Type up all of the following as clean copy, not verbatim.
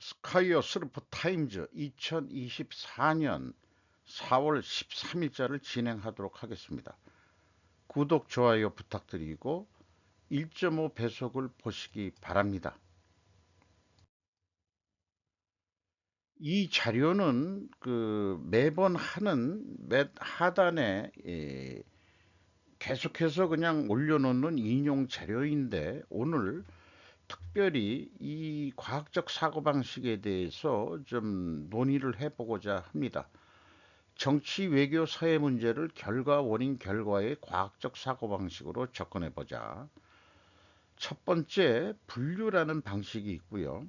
스카이어 서프 타임즈 2024년 4월 13일자를 진행하도록 하겠습니다. 구독, 좋아요 부탁드리고 1.5 배속을 보시기 바랍니다. 이 자료는 매번 하는 몇 하단에 계속해서 그냥 올려놓는 인용 자료인데, 오늘 특별히 이 과학적 사고방식에 대해서 좀 논의를 해보고자 합니다. 정치, 외교, 사회 문제를 결과, 원인, 결과의 과학적 사고방식으로 접근해보자. 첫 번째, 분류라는 방식이 있고요.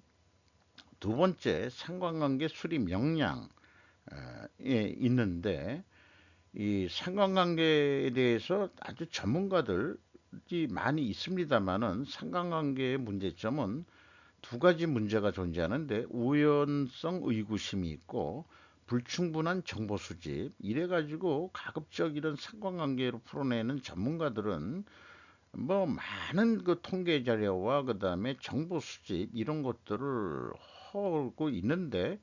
두 번째, 상관관계 수립 역량에 있는데, 이 상관관계에 대해서 아주 전문가들이 많이 있습니다만은, 상관관계의 문제점은 두 가지 문제가 존재하는데, 우연성 의구심이 있고 불충분한 정보 수집, 이래가지고 가급적 이런 상관관계로 풀어내는 전문가들은 뭐 많은 그 통계 자료와 그 다음에 정보 수집 이런 것들을 하고 있는데,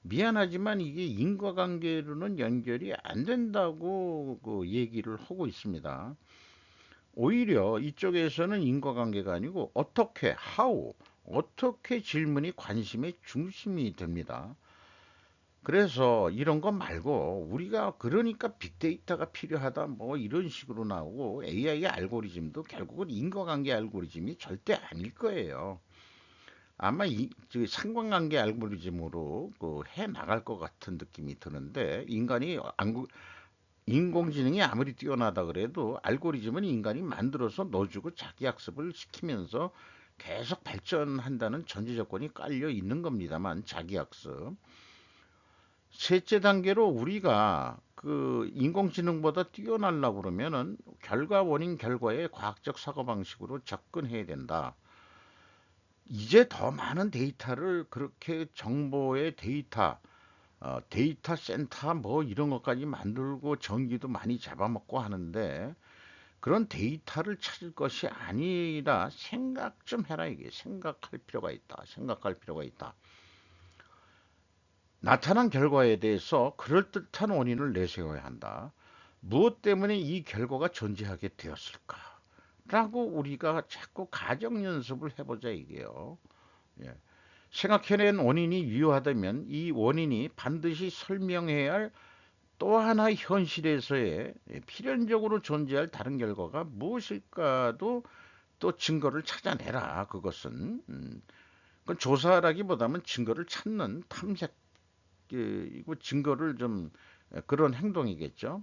미안하지만 이게 인과관계로는 연결이 안 된다고 그 얘기를 하고 있습니다. 오히려 이쪽에서는 인과관계가 아니고 어떻게, how, 어떻게 질문이 관심의 중심이 됩니다. 그래서 이런 거 말고 우리가 그러니까 빅데이터가 필요하다 뭐 이런 식으로 나오고, AI 알고리즘도 결국은 인과관계 알고리즘이 절대 아닐 거예요. 아마 저 상관관계 알고리즘으로 해 나갈 것 같은 느낌이 드는데, 인공지능이 아무리 뛰어나다 그래도 알고리즘은 인간이 만들어서 넣어주고 자기 학습을 시키면서 계속 발전한다는 전제 조건이 깔려 있는 겁니다만, 자기 학습. 셋째 단계로 우리가 그 인공지능보다 뛰어나려고 그러면은 결과, 원인, 결과의 과학적 사고방식으로 접근해야 된다. 이제 더 많은 데이터를 그렇게 정보의 데이터 센터 뭐 이런 것까지 만들고 전기도 많이 잡아먹고 하는데, 그런 데이터를 찾을 것이 아니라 생각 좀 해라, 이게. 생각할 필요가 있다. 생각할 필요가 있다. 나타난 결과에 대해서 그럴듯한 원인을 내세워야 한다. 무엇 때문에 이 결과가 존재하게 되었을까? 라고 우리가 자꾸 가정 연습을 해보자, 이게요. 예. 생각해낸 원인이 유효하다면 이 원인이 반드시 설명해야 할 또 하나의 현실에서의 필연적으로 존재할 다른 결과가 무엇일까도 또 증거를 찾아내라. 그것은 그건 조사라기보다는 증거를 찾는 탐색이고, 증거를 좀 그런 행동이겠죠.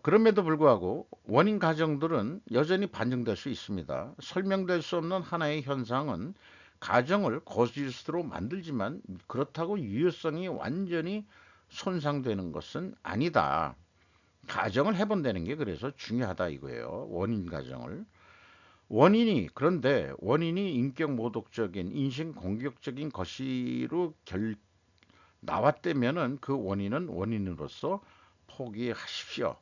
그럼에도 불구하고 원인 가정들은 여전히 반영될 수 있습니다. 설명될 수 없는 하나의 현상은 가정을 거짓으로 만들지만, 그렇다고 유효성이 완전히 손상되는 것은 아니다. 가정을 해본다는 게 그래서 중요하다 이거예요. 원인 가정을. 그런데 원인이 인격 모독적인, 인신 공격적인 것으로 나왔다면은 그 원인은 원인으로서 포기하십시오.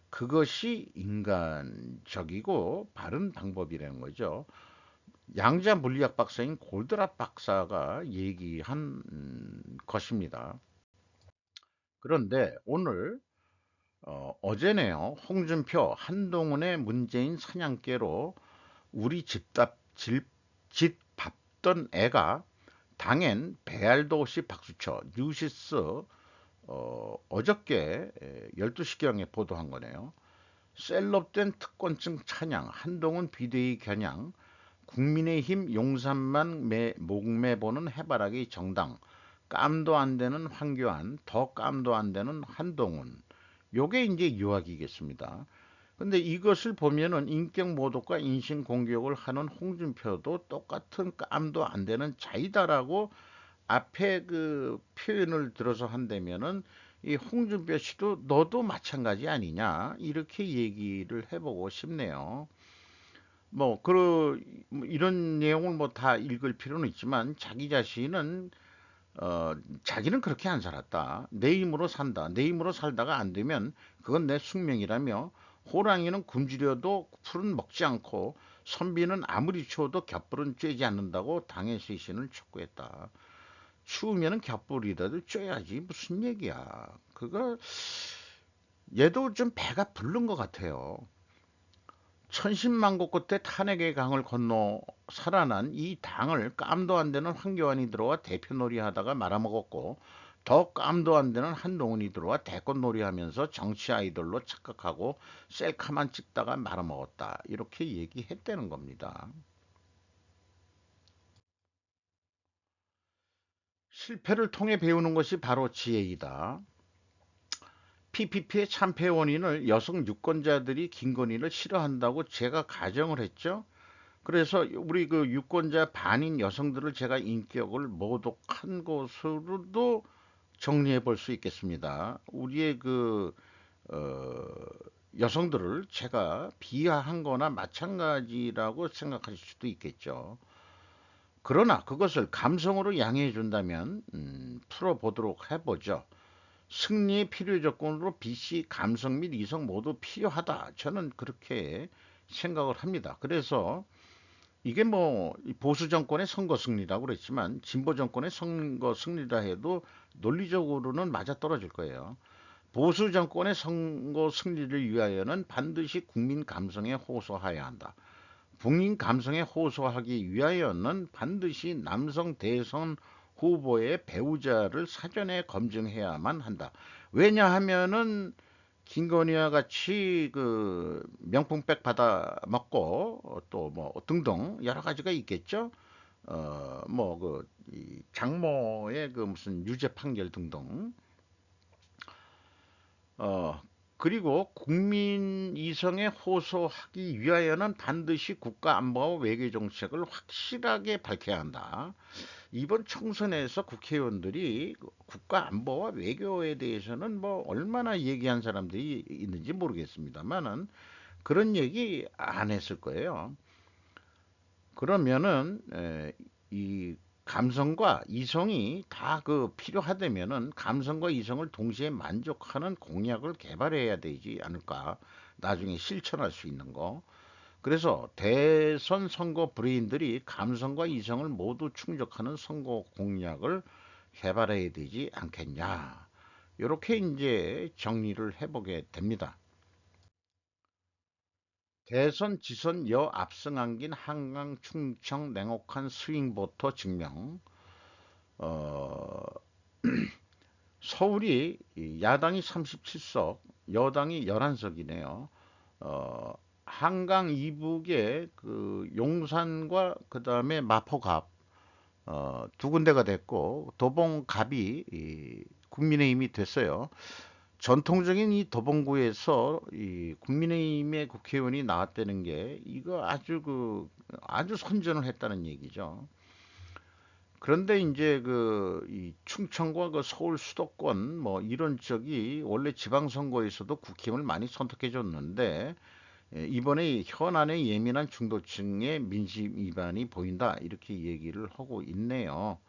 그것이 인간적이고 바른 방법이라는 거죠. 양자 물리학 박사인 골드랍 박사가 얘기한 것입니다. 그런데 오늘 어제네요. 홍준표, 한동훈의 문재인 사냥개로 우리 집 밟던 애가 당엔 배알도 없이 박수쳐, 뉴시스 어저께 12시경에 보도한 거네요. 셀럽된 특권층 찬양, 한동훈 비대위 겨냥, 국민의힘 용산만 목매보는 해바라기 정당, 깜도 안 되는 황교안, 더 깜도 안 되는 한동훈. 요게 이제 유학이겠습니다. 근데 이것을 보면은 인격 모독과 인신 공격을 하는 홍준표도 똑같은 깜도 안 되는 자이다라고 앞에 그 표현을 들어서 한다면은, 이 홍준표 씨도 너도 마찬가지 아니냐 이렇게 얘기를 해보고 싶네요. 뭐 이런 내용을 뭐 다 읽을 필요는 있지만, 자기 자신은 자기는 그렇게 안 살았다. 내 힘으로 산다. 내 힘으로 살다가 안 되면 그건 내 숙명이라며, 호랑이는 굶주려도 풀은 먹지 않고 선비는 아무리 추워도 곁불은 쬐지 않는다고 당의 시신을 촉구했다. 추우면은 곁불이라도 쬐야지 무슨 얘기야. 그거 얘도 좀 배가 부른 것 같아요. 천신만고 끝에 탄핵의 강을 건너 살아난 이 당을 깜도 안 되는 황교안이 들어와 대표놀이 하다가 말아먹었고, 더 깜도 안 되는 한동훈이 들어와 대권놀이 하면서 정치 아이돌로 착각하고 셀카만 찍다가 말아먹었다. 이렇게 얘기했다는 겁니다. 실패를 통해 배우는 것이 바로 지혜이다. PPP의 참패 원인을 여성 유권자들이 김건희를 싫어한다고 제가 가정을 했죠. 그래서 우리 그 유권자 반인 여성들을 제가 인격을 모독한 것으로도 정리해 볼 수 있겠습니다. 우리의 어, 여성들을 제가 비하한 거나 마찬가지라고 생각하실 수도 있겠죠. 그러나 그것을 감성으로 양해해 준다면 풀어보도록 해보죠. 승리의 필요 조건으로 BC 감성 및 이성 모두 필요하다. 저는 그렇게 생각을 합니다. 그래서 이게 뭐 보수 정권의 선거 승리라고 그랬지만 진보 정권의 선거 승리라 해도 논리적으로는 맞아떨어질 거예요. 보수 정권의 선거 승리를 위하여는 반드시 국민 감성에 호소해야 한다. 국민 감성에 호소하기 위하여는 반드시 남성 대선 후보의 배우자를 사전에 검증해야만 한다. 왜냐하면은 김건희와 같이 그 명품백 받아 먹고 또 뭐 등등 여러 가지가 있겠죠. 뭐 그 장모의 그 무슨 유죄 판결 등등. 어 그리고 국민 이성에 호소하기 위하여는 반드시 국가 안보와 외교 정책을 확실하게 밝혀야 한다. 이번 총선에서 국회의원들이 국가 안보와 외교에 대해서는 뭐 얼마나 얘기한 사람들이 있는지 모르겠습니다만은 그런 얘기 안 했을 거예요. 그러면은 이 감성과 이성이 다 그 필요하다면은 감성과 이성을 동시에 만족하는 공약을 개발해야 되지 않을까? 나중에 실천할 수 있는 거. 그래서 대선 선거 브레인들이 감성과 이성을 모두 충족하는 선거 공약을 개발해야 되지 않겠냐. 이렇게 이제 정리를 해보게 됩니다. 대선 지선 여 압승안긴 한강 충청 냉혹한 스윙보터 증명. 어, 서울이 야당이 37석, 여당이 11석이네요. 어, 한강 이북에 그 용산과 그다음에 마포갑 두 군데가 됐고 도봉갑이 국민의힘이 됐어요. 전통적인 이 도봉구에서 이 국민의힘의 국회의원이 나왔다는 게 이거 아주 선전을 했다는 얘기죠. 그런데 이제 이 충청과 그 서울 수도권 뭐 이런 쪽이 원래 지방선거에서도 국힘을 많이 선택해 줬는데 이번에 현안에 예민한 중도층의 민심 위반이 보인다 이렇게 얘기를 하고 있네요.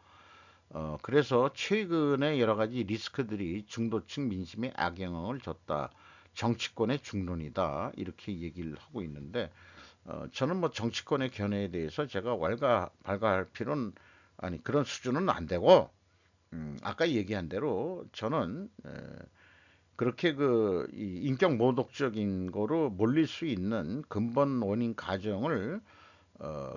그래서 최근에 여러 가지 리스크들이 중도층 민심에 악영향을 줬다. 정치권의 중론이다. 이렇게 얘기를 하고 있는데, 저는 뭐 정치권의 견해에 대해서 제가 발가할 필요는, 아니, 그런 수준은 안 되고, 아까 얘기한 대로 저는, 그렇게 이 인격 모독적인 거로 몰릴 수 있는 근본 원인 가정을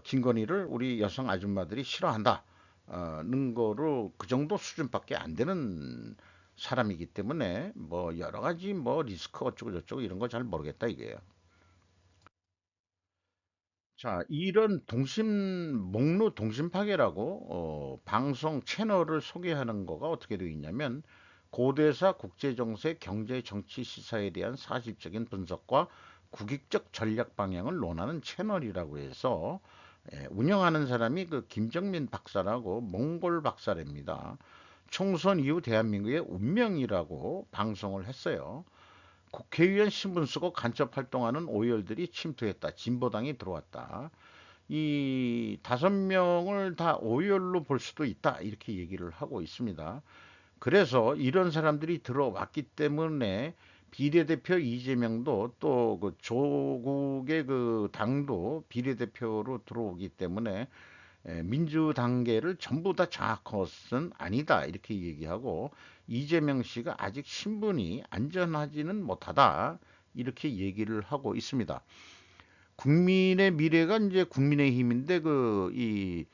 김건희를 우리 여성 아줌마들이 싫어한다는 거로 그 정도 수준밖에 안 되는 사람이기 때문에 뭐 여러 가지 뭐 리스크 어쩌고 저쩌고 이런 거 잘 모르겠다 이게요. 자, 이런 목로 동심 파괴라고 방송 채널을 소개하는 거가 어떻게 되어 있냐면 고대사 국제정세 경제 정치 시사에 대한 사실적인 분석과 국익적 전략 방향을 논하는 채널이라고 해서 운영하는 사람이 그 김정민 박사라고 몽골 박사랍니다. 총선 이후 대한민국의 운명이라고 방송을 했어요. 국회의원 신분 쓰고 간첩 활동하는 오열들이 침투했다. 진보당이 들어왔다. 이 5명을 다 오열로 볼 수도 있다. 이렇게 얘기를 하고 있습니다. 그래서 이런 사람들이 들어왔기 때문에 비례대표 이재명도 또 그 조국의 그 당도 비례대표로 들어오기 때문에 민주단계를 전부 다 장악한 것은 아니다 이렇게 얘기하고 이재명 씨가 아직 신분이 안전하지는 못하다 이렇게 얘기를 하고 있습니다. 국민의 미래가 이제 국민의힘인데 이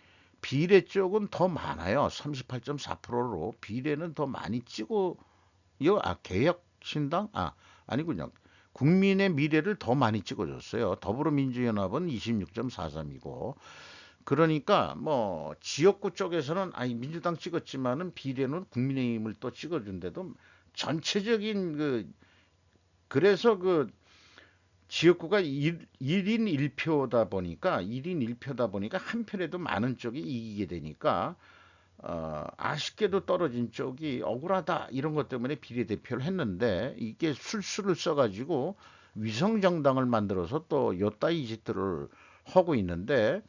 비례 쪽은 더 많아요. 38.4%로 비례는 더 많이 찍어요. 개혁신당? 아니군요. 국민의 미래를 더 많이 찍어줬어요. 더불어민주연합은 26.43이고 그러니까 뭐 지역구 쪽에서는 아니 민주당 찍었지만은 비례는 국민의힘을 또 찍어준데도 전체적인 그래서 지역구가 1인 1표다 보니까 1인 1표다 보니까 한 편에도 많은 쪽이 이기게 되니까 아쉽게도 떨어진 쪽이 억울하다 이런 것 때문에 비례대표를 했는데 이게 술수를 써가지고 위성정당을 만들어서 또 요따이 짓들을 하고 있는데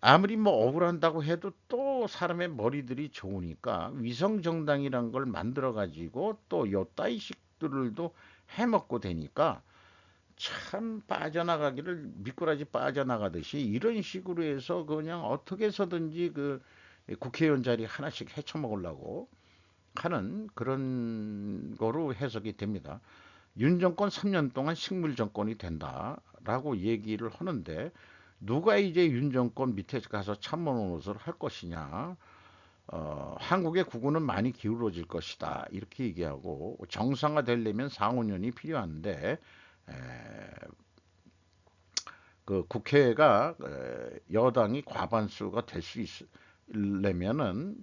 아무리 뭐 억울한다고 해도 또 사람의 머리들이 좋으니까 위성정당이란 걸 만들어가지고 또 요따이식들도 해먹고 되니까 참 빠져나가기를 미꾸라지 빠져나가듯이 이런 식으로 해서 그냥 어떻게 해서든지 국회의원 자리 하나씩 헤쳐먹으려고 하는 그런 거로 해석이 됩니다. 윤 정권 3년 동안 식물 정권이 된다라고 얘기를 하는데 누가 이제 윤 정권 밑에 가서 참모 노릇을 할 것이냐. 한국의 구구는 많이 기울어질 것이다. 이렇게 얘기하고 정상화되려면 4, 5년이 필요한데 에, 국회가 여당이 과반수가 될 수 있으려면은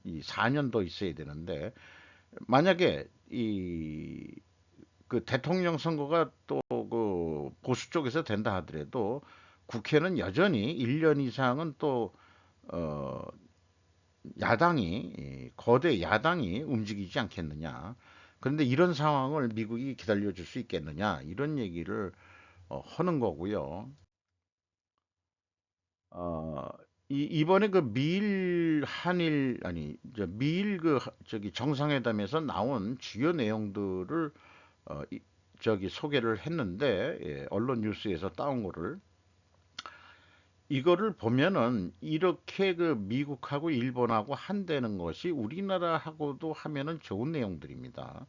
이 4년 더 있어야 되는데 만약에 대통령 선거가 또 보수 쪽에서 된다 하더라도 국회는 여전히 1년 이상은 또 어, 거대 야당이 움직이지 않겠느냐. 그런데 이런 상황을 미국이 기다려줄 수 있겠느냐 이런 얘기를 하는 거고요. 어, 이번에 미일 한일 아니 미일 저기 정상회담에서 나온 주요 내용들을 저기 소개를 했는데 언론 뉴스에서 따온 거를 이거를 보면은 이렇게 미국하고 일본하고 한다는 것이 우리나라하고도 하면은 좋은 내용들입니다.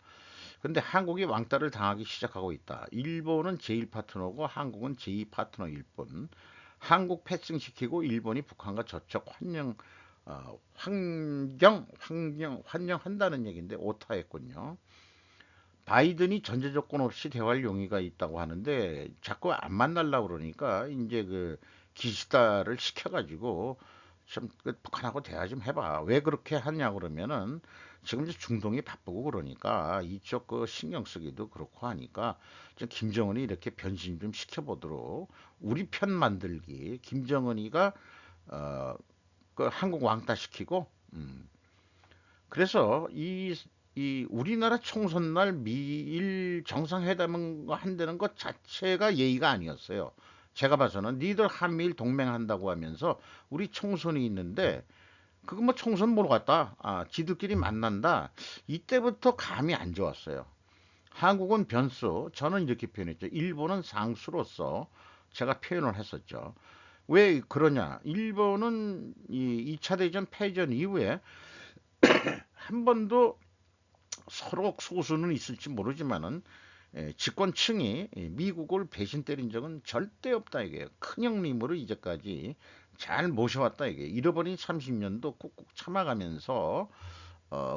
근데 한국이 왕따를 당하기 시작하고 있다. 일본은 제1 파트너고 한국은 제2 파트너일 뿐. 한국 패싱시키고 일본이 북한과 저척 환영한다는 얘기인데 오타했군요. 바이든이 전제 조건 없이 대화할 용의가 있다고 하는데 자꾸 안 만나려고 그러니까 이제 기시다를 시켜가지고 좀 북한하고 대화 좀 해봐. 왜 그렇게 하냐 그러면은 지금 이제 중동이 바쁘고 그러니까 이쪽 신경 쓰기도 그렇고 하니까 좀 김정은이 이렇게 변신 좀 시켜보도록 우리 편 만들기 김정은이가 어, 한국 왕따 시키고 그래서 이 우리나라 총선 날 미일 정상회담을 한다는 것 자체가 예의가 아니었어요. 제가 봐서는 니들 한미일 동맹한다고 하면서 우리 총선이 있는데 그거 뭐 총선 보러 갔다. 지들끼리 만난다. 이때부터 감이 안 좋았어요. 한국은 변수, 저는 이렇게 표현했죠. 일본은 상수로서 제가 표현을 했었죠. 왜 그러냐? 일본은 이 2차 대전 패전 이후에 한 번도 서로 소수는 있을지 모르지만은 집권층이 미국을 배신 때린 적은 절대 없다 이게 큰 형님으로 이제까지 잘 모셔왔다 이게 잃어버린 30년도 꾹꾹 참아가면서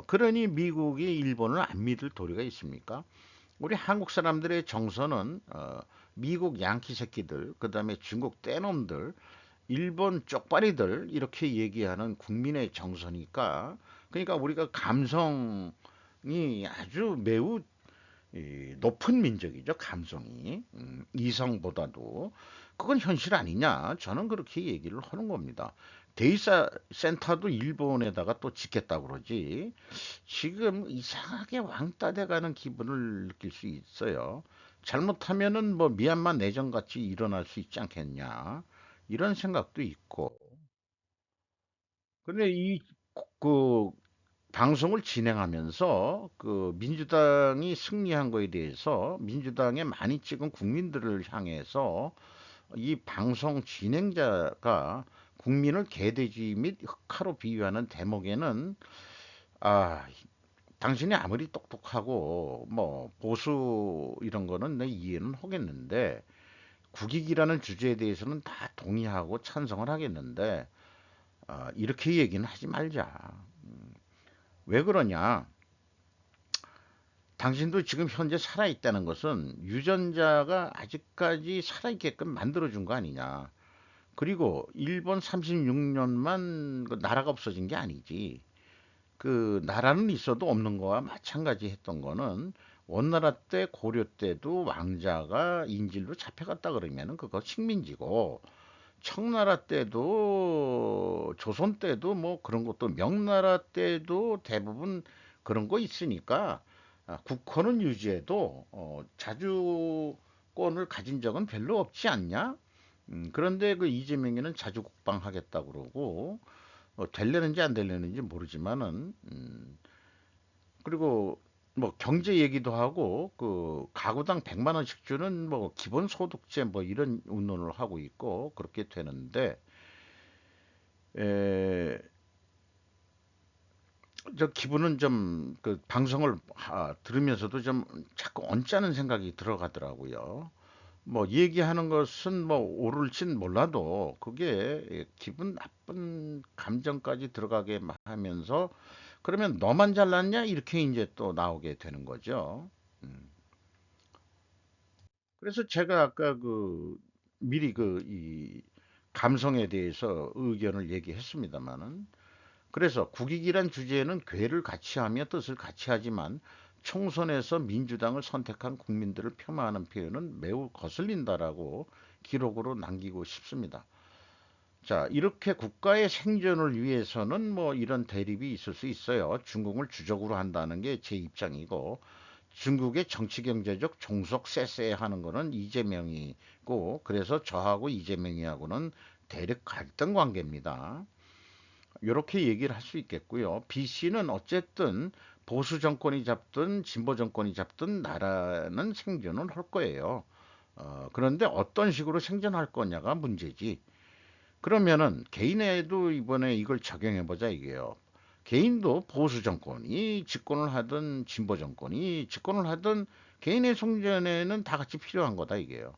그러니 미국이 일본을 안 믿을 도리가 있습니까? 우리 한국 사람들의 정서는 미국 양키 새끼들 그다음에 중국 떼놈들 일본 쪽발이들 이렇게 얘기하는 국민의 정서니까 그러니까 우리가 감성이 아주 매우 높은 민족이죠, 감성이. 이성보다도. 그건 현실 아니냐? 저는 그렇게 얘기를 하는 겁니다. 데이터 센터도 일본에다가 또 짓겠다고 그러지. 지금 이상하게 왕따 돼가는 기분을 느낄 수 있어요. 잘못하면은 뭐 미얀마 내전 같이 일어날 수 있지 않겠냐. 이런 생각도 있고. 근데 그, 방송을 진행하면서 민주당이 승리한 거에 대해서 민주당에 많이 찍은 국민들을 향해서 이 방송 진행자가 국민을 개돼지 및 흑화로 비유하는 대목에는 아, 당신이 아무리 똑똑하고 뭐 보수 이런 거는 내 이해는 하겠는데 국익이라는 주제에 대해서는 다 동의하고 찬성을 하겠는데 이렇게 얘기는 하지 말자. 왜 그러냐? 당신도 지금 현재 살아있다는 것은 유전자가 아직까지 살아있게끔 만들어준 거 아니냐. 그리고 일본 36년만 나라가 없어진 게 아니지. 그 나라는 있어도 없는 거와 마찬가지 했던 거는 원나라 때 고려 때도 왕자가 인질로 잡혀갔다 그러면은 그거 식민지고 청나라 때도 조선 때도 뭐 그런 것도 명나라 때도 대부분 그런 거 있으니까 국호는 유지해도 자주권을 가진 적은 별로 없지 않냐? 그런데 그 이재명이는 자주국방 하겠다 그러고 될려는지 안 될려는지 모르지만은 그리고 뭐 경제 얘기도 하고 그 가구당 100만 원씩 주는 뭐 기본소득제 뭐 이런 운운을 하고 있고 그렇게 되는데 에, 저 기분은 좀 그 방송을 들으면서도 좀 자꾸 언짢은 생각이 들어가더라고요. 뭐 얘기하는 것은 뭐 옳을진 몰라도 그게 기분 나쁜 감정까지 들어가게 하면서 그러면 너만 잘났냐 이렇게 이제 또 나오게 되는 거죠. 음. 그래서 제가 아까 그 미리 그 이 감성에 대해서 의견을 얘기했습니다마는 그래서 국익이란 주제에는 괴를 같이 하며 뜻을 같이 하지만 총선에서 민주당을 선택한 국민들을 폄하하는 표현은 매우 거슬린다라고 기록으로 남기고 싶습니다. 자, 이렇게 국가의 생존을 위해서는 뭐 이런 대립이 있을 수 있어요. 중국을 주적으로 한다는 게 제 입장이고 중국의 정치 경제적 종속 쎄쎄하는 거는 이재명이고 그래서 저하고 이재명이하고는 대립 갈등 관계입니다. 이렇게 얘기를 할 수 있겠고요. BC는 어쨌든 보수 정권이 잡든 진보 정권이 잡든 나라는 생존을 할 거예요. 그런데 어떤 식으로 생존할 거냐가 문제지. 그러면은 개인에도 이번에 이걸 적용해 보자 이게요. 개인도 보수 정권이 집권을 하든 진보 정권이 집권을 하든 개인의 생존에는 다 같이 필요한 거다 이게요.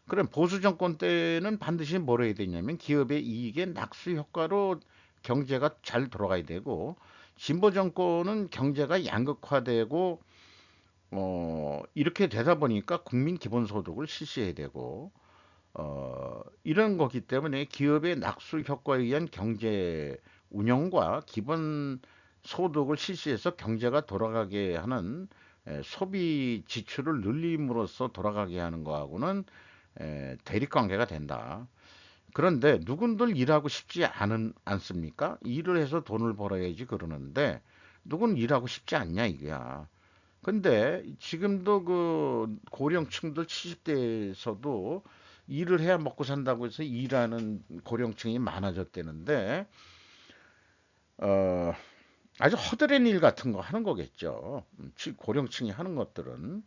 그럼 보수 정권 때는 반드시 뭘 해야 되냐면 기업의 이익의 낙수 효과로 경제가 잘 돌아가야 되고 진보 정권은 경제가 양극화되고 이렇게 되다 보니까 국민 기본소득을 실시해야 되고 이런 거기 때문에 기업의 낙수 효과에 의한 경제 운영과 기본 소득을 실시해서 경제가 돌아가게 하는 소비 지출을 늘림으로써 돌아가게 하는 거하고는 대립 관계가 된다. 그런데 누군들 일하고 싶지 않습니까? 일을 해서 돈을 벌어야지 그러는데 누군 일하고 싶지 않냐 이거야. 근데 지금도 그 고령층들 70대에서도 일을 해야 먹고 산다고 해서 일하는 고령층이 많아졌다는데 어, 아주 허드렛 일 같은 거 하는 거겠죠. 고령층이 하는 것들은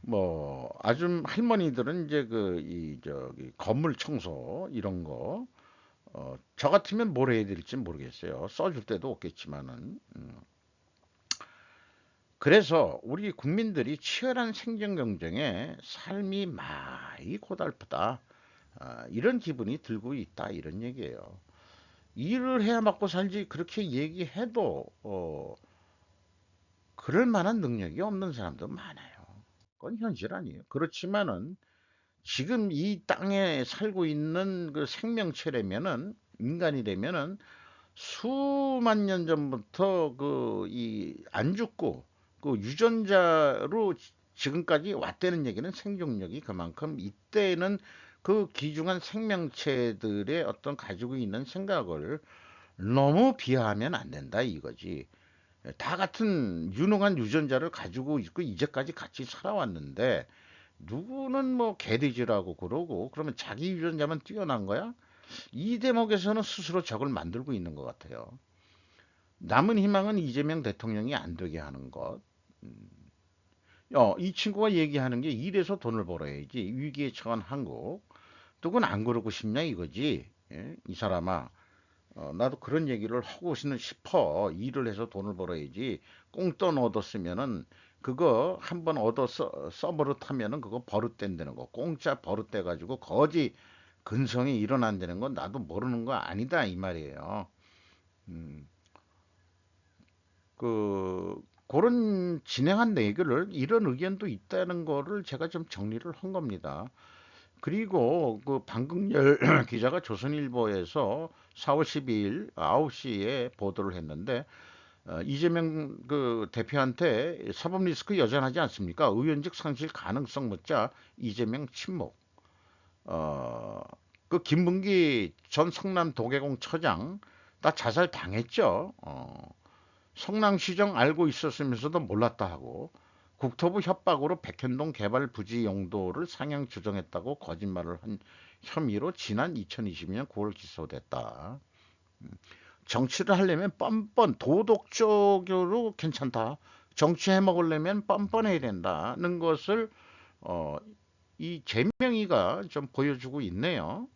뭐 아주 할머니들은 이제 그 이 저기 건물 청소 이런 거 저 같으면 뭘 해야 될지 모르겠어요. 써줄 때도 없겠지만은 그래서 우리 국민들이 치열한 생존 경쟁에 삶이 많이 고달프다. 이런 기분이 들고 있다. 이런 얘기예요. 일을 해야 먹고 살지 그렇게 얘기해도 그럴 만한 능력이 없는 사람도 많아요. 그건 현실 아니에요. 그렇지만은 지금 이 땅에 살고 있는 그 생명체라면은 인간이라면은 수만 년 전부터 그 이 안 죽고 그 유전자로 지금까지 왔다는 얘기는 생존력이 그만큼 이때는 그 귀중한 생명체들의 어떤 가지고 있는 생각을 너무 비하하면 안 된다 이거지. 다 같은 유능한 유전자를 가지고 있고 이제까지 같이 살아왔는데 누구는 뭐 개돼지라고 그러고 그러면 자기 유전자만 뛰어난 거야? 이 대목에서는 스스로 적을 만들고 있는 것 같아요. 남은 희망은 이재명 대통령이 안 되게 하는 것. 이 친구가 얘기하는 게 이래서 돈을 벌어야지 위기에 처한 한국. 누군 안 그러고 싶냐 이거지. 예? 이 사람아, 나도 그런 얘기를 하고는 싶어. 일을 해서 돈을 벌어야지. 꽁돈 얻었으면은 그거 한번 얻어 써버릇하면은 그거 버릇된다는 거. 공짜 버릇돼 가지고 거지 근성이 일어난다는 건 나도 모르는 거 아니다 이 말이에요. 음, 그 그런 진행한 얘기를 이런 의견도 있다는 거를 제가 좀 정리를 한 겁니다. 그리고 그 방금열 기자가 조선일보에서 4월 12일 9시에 보도를 했는데 이재명 그 대표한테 사법 리스크 여전하지 않습니까? 의원직 상실 가능성 묻자 이재명 침묵. 어, 그 김문기 전 성남 도계공 처장 다 자살 당했죠. 성남시정 알고 있었으면서도 몰랐다 하고 국토부 협박으로 백현동 개발 부지 용도를 상향 조정했다고 거짓말을 한 혐의로 지난 2020년 9월 기소됐다. 정치를 하려면 뻔뻔 도덕적으로 괜찮다. 정치해 먹으려면 뻔뻔해야 된다는 것을 어, 이 제명이가 좀 보여주고 있네요.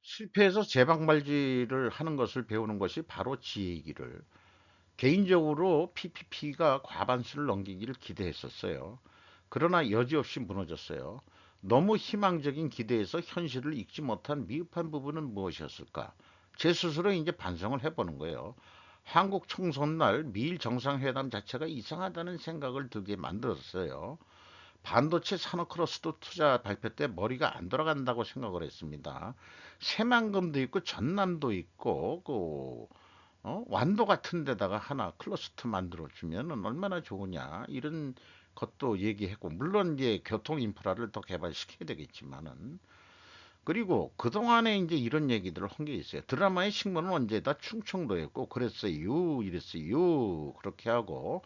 실패해서 재방발지를 하는 것을 배우는 것이 바로 지혜이기를. 개인적으로 PPP가 과반수를 넘기기를 기대했었어요. 그러나 여지없이 무너졌어요. 너무 희망적인 기대에서 현실을 읽지 못한 미흡한 부분은 무엇이었을까? 제 스스로 이제 반성을 해보는 거예요. 한국 총선 날 미일 정상회담 자체가 이상하다는 생각을 들게 만들었어요. 반도체 산업 클러스터 투자 발표 때 머리가 안 돌아간다고 생각을 했습니다. 새만금도 있고 전남도 있고 완도 같은 데다가 하나 클러스터 만들어 주면은 얼마나 좋으냐 이런 것도 얘기했고 물론 이제 교통 인프라를 더 개발시켜야 되겠지만은 그리고 그동안에 이제 이런 얘기들을 한 게 있어요. 드라마의 식문은 언제다 충청도였고 그랬어요 이랬어요 그렇게 하고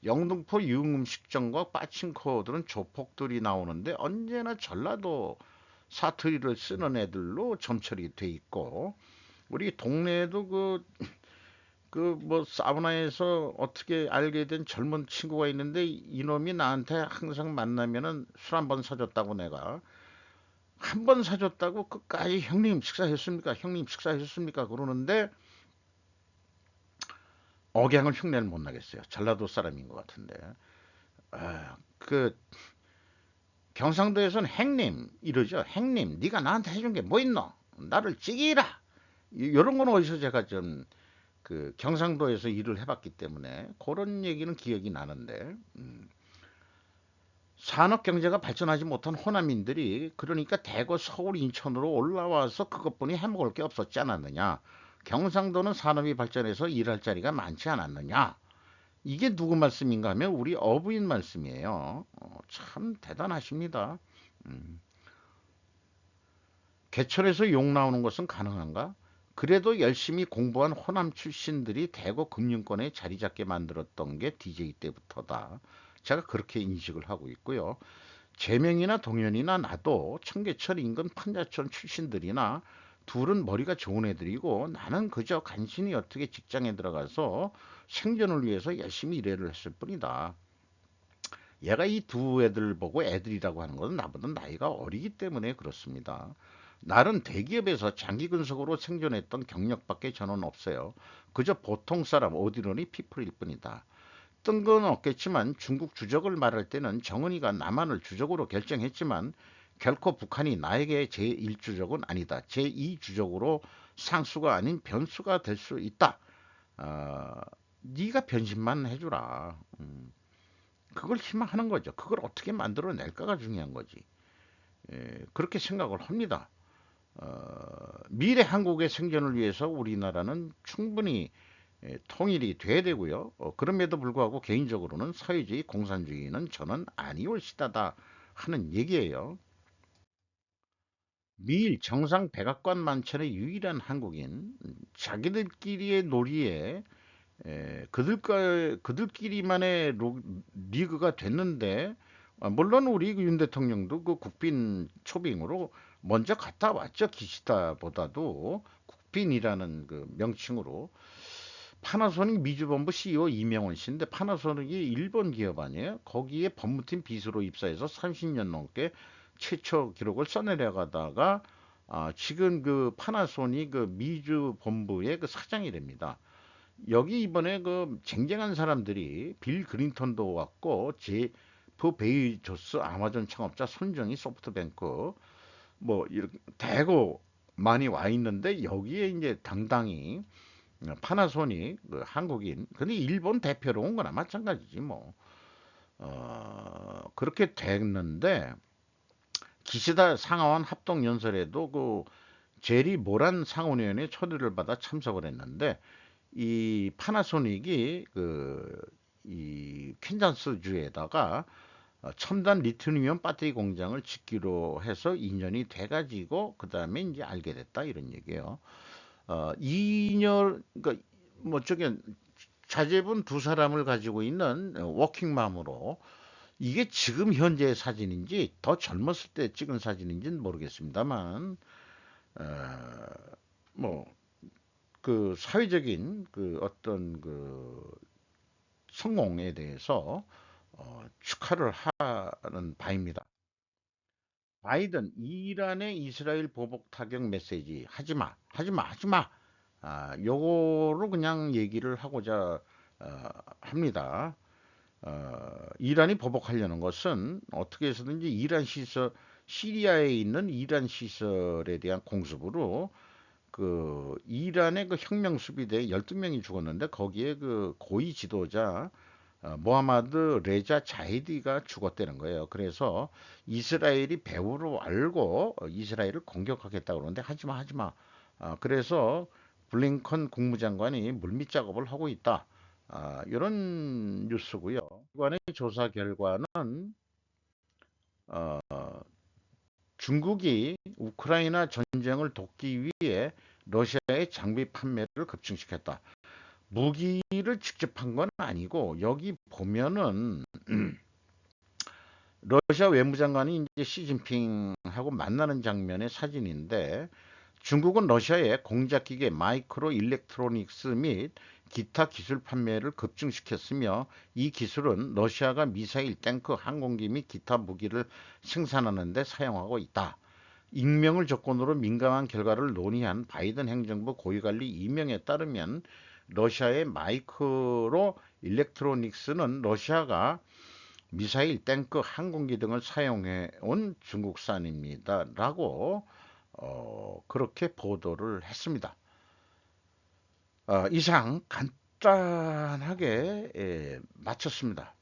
영등포 유흥음식점과 빠칭코들은 조폭들이 나오는데 언제나 전라도 사투리를 쓰는 애들로 점철이 돼 있고 우리 동네에도 그 뭐 사우나에서 어떻게 알게 된 젊은 친구가 있는데 이놈이 나한테 항상 만나면은 술 한 번 사줬다고 내가 한 번 사줬다고 끝까지 형님 식사했습니까? 형님 식사했습니까? 그러는데 억양을 흉내를 못 나겠어요. 전라도 사람인 것 같은데. 그 경상도에서는 행님 이러죠. 행님, 네가 나한테 해준 게 뭐 있노? 나를 찍이라. 이런 건 어디서 제가 좀 그 경상도에서 일을 해봤기 때문에 그런 얘기는 기억이 나는데 산업 경제가 발전하지 못한 호남인들이 그러니까 대구, 서울, 인천으로 올라와서 그것뿐이 해먹을 게 없었지 않았느냐. 경상도는 산업이 발전해서 일할 자리가 많지 않았느냐. 이게 누구 말씀인가 하면 우리 어부인 말씀이에요. 참 대단하십니다. 음. 개천에서 욕 나오는 것은 가능한가? 그래도 열심히 공부한 호남 출신들이 대거 금융권에 자리 잡게 만들었던 게 DJ 때부터다. 제가 그렇게 인식을 하고 있고요. 재명이나 동현이나 나도 청계천 인근 판자촌 출신들이나 둘은 머리가 좋은 애들이고 나는 그저 간신히 어떻게 직장에 들어가서 생존을 위해서 열심히 일을 했을 뿐이다. 얘가 이 두 애들 보고 애들이라고 하는 것은 나보다 나이가 어리기 때문에 그렇습니다. 나는 대기업에서 장기 근속으로 생존했던 경력밖에 저는 없어요. 그저 보통 사람 오디너리 피플일 뿐이다. 뜬 건 없겠지만 중국 주적을 말할 때는 정은이가 남한을 주적으로 결정했지만 결코 북한이 나에게 제1주적은 아니다. 제2주적으로 상수가 아닌 변수가 될 수 있다. 어, 네가 변신만 해주라. 그걸 희망하는 거죠. 그걸 어떻게 만들어낼까가 중요한 거지. 그렇게 생각을 합니다. 미래 한국의 생존을 위해서 우리나라는 충분히 통일이 돼야 되고요. 그럼에도 불구하고 개인적으로는 사회주의 공산주의는 저는 아니올 시다다 하는 얘기예요. 미일 정상 백악관 만찬의 유일한 한국인 자기들끼리의 놀이에 그들끼리만의 리그가 됐는데 물론 우리 윤 대통령도 그 국빈 초빙으로 먼저 갔다 왔죠. 기시다보다도 국빈이라는 그 명칭으로 파나소닉 미주본부 CEO 이명원 씨인데 파나소닉이 일본 기업 아니에요? 거기에 법무팀 비서로 입사해서 30년 넘게 최초 기록을 써내려가다가 지금 그 파나소닉 그 미주 본부의 그 사장이 됩니다. 여기 이번에 그 쟁쟁한 사람들이 빌 클린턴도 왔고 제프 베이조스 아마존 창업자 손정희 소프트뱅크 뭐 이렇게 대거 많이 와 있는데 여기에 이제 당당히 파나소닉 그 한국인 근데 일본 대표로 온 거나 마찬가지지 뭐 그렇게 됐는데 기시다 상하원 합동연설에도 그 제리 모란 상원의원의 초대를 받아 참석을 했는데 이 파나소닉이 그 이 캔자스 주에다가 첨단 리튬이온 배터리 공장을 짓기로 해서 인연이 돼가지고 그 다음에 이제 알게 됐다 이런 얘기예요. 2년 그러니까 뭐 저게 자제분 두 사람을 가지고 있는 워킹맘으로 이게 지금 현재의 사진인지 더 젊었을 때 찍은 사진인지는 모르겠습니다만 뭐 그 사회적인 그 어떤 그 성공에 대해서 축하를 하는 바입니다. 바이든 이란의 이스라엘 보복 타격 메시지 하지마 하지마 하지마 요거로 그냥 얘기를 하고자 합니다. 이란이 보복하려는 것은 어떻게 해서든지 이란 시설 시리아에 있는 이란 시설에 대한 공습으로 그 이란의 그 혁명 수비대 12명이 죽었는데 거기에 그 고위 지도자 모하마드 레자 자이디가 죽었다는 거예요. 그래서 이스라엘이 배후로 알고 이스라엘을 공격하겠다고 그러는데 하지마 하지마. 그래서 블링컨 국무장관이 물밑 작업을 하고 있다. 이런 뉴스고요. 기관의 조사 결과는 어, 중국이 우크라이나 전쟁을 돕기 위해 러시아의 장비 판매를 급증시켰다. 무기를 직접 한 건 아니고 여기 보면은 러시아 외무장관이 이제 시진핑하고 만나는 장면의 사진인데 중국은 러시아의 공작기계 마이크로 일렉트로닉스 및 기타 기술 판매를 급증시켰으며 이 기술은 러시아가 미사일, 탱크, 항공기 및 기타 무기를 생산하는 데 사용하고 있다. 익명을 조건으로 민감한 결과를 논의한 바이든 행정부 고위관리 이명에 따르면 러시아의 마이크로 일렉트로닉스는 러시아가 미사일, 탱크, 항공기 등을 사용해 온 중국산입니다. 라고 그렇게 보도를 했습니다. 이상 간단하게 마쳤습니다.